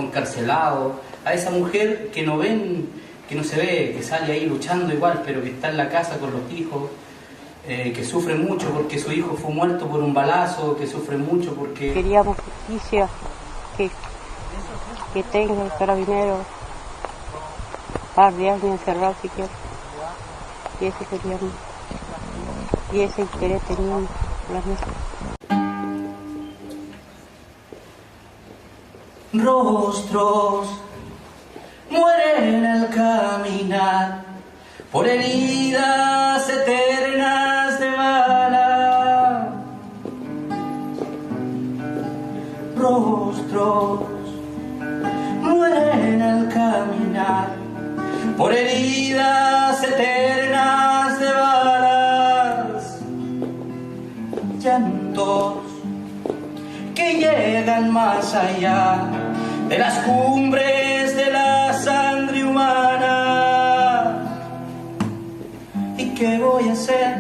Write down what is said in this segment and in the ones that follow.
encarcelado, a esa mujer que no ven, que no se ve, que sale ahí luchando igual, pero que está en la casa con los hijos, que sufre mucho porque su hijo fue muerto por un balazo, que sufre mucho porque... Queríamos justicia, que tenga el carabinero, par de años encerrado si quiere. Y eso queríamos. Y ese interés teníamos las mesas. Rostros mueren al caminar por heridas eternas de bala. Rostros mueren al caminar por heridas eternas de balas. Llantos que llegan más allá de las cumbres de la sangre humana. ¿Y qué voy a hacer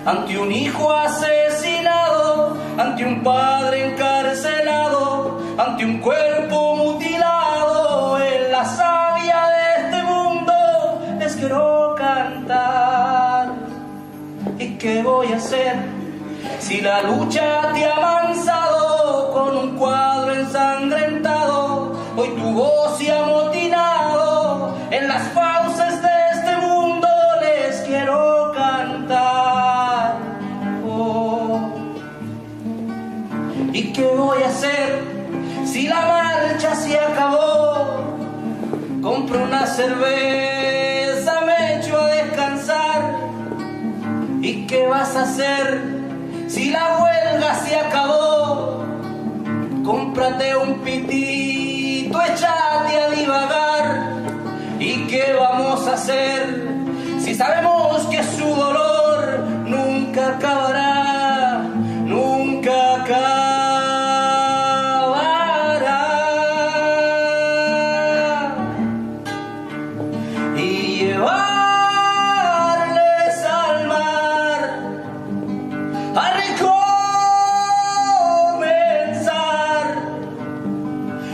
ante un hijo asesinado, ante un padre encarcelado, ante un cuerpo mutilado? En la savia de este mundo les quiero cantar. ¿Y qué voy a hacer si la lucha te ha avanzado con un cuadro ensangrentado? Hoy tu voz se ha amotinado en las fauces de este mundo les quiero cantar. Oh. ¿Y qué voy a hacer si la marcha se acabó? Compro una cerveza, me echo a descansar. ¿Y qué vas a hacer si la huelga se acabó? Cómprate un pitito, échate a divagar. ¿Y qué vamos a hacer si sabemos que su dolor nunca acabará, nunca acabará? Y llevarles al mar a recomenzar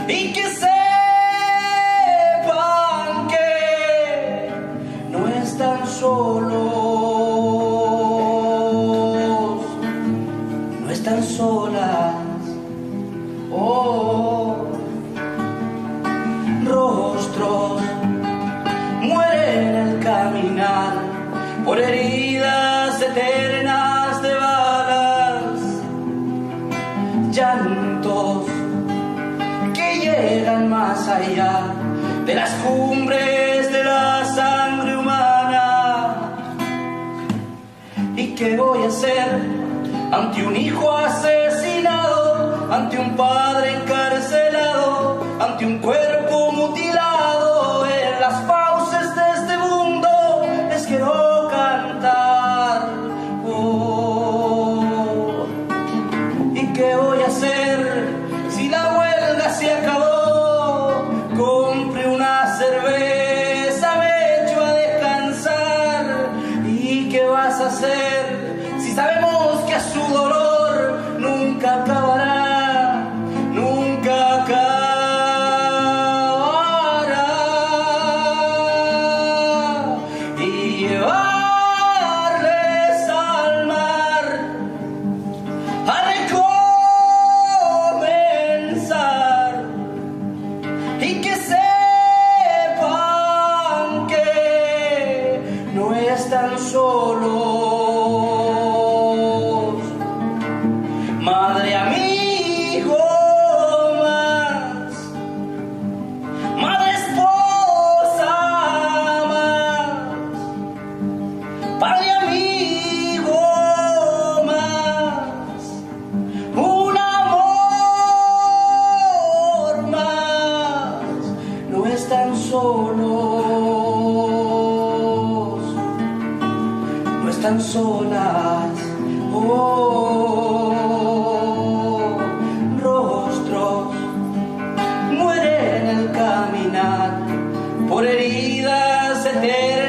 y que sepan que no están solos, no están solas. Oh, rostros mueren al caminar por heridas eternas de balas. Llantos que llegan más allá de las cumbres de la sangre humana. ¿Y qué voy a hacer ante un hijo asesinado, ante un padre encarcelado, ante un cuerpo mutilado? En las fauces de este mundo les quiero cantar. Oh. ¿Y qué voy a hacer si la huelga se acabó? Compré una cerveza, me echo a descansar. ¿Y qué vas a hacer si sabemos que a su dolor nunca acabará, nunca acabará? Y llevarles al mar a recomenzar y que sepan que no están solos. Madre, amigo más, madre, esposa más, padre, amigo más, un amor más. No están solos, no están solas. Oh, rostros mueren al caminar por heridas eternas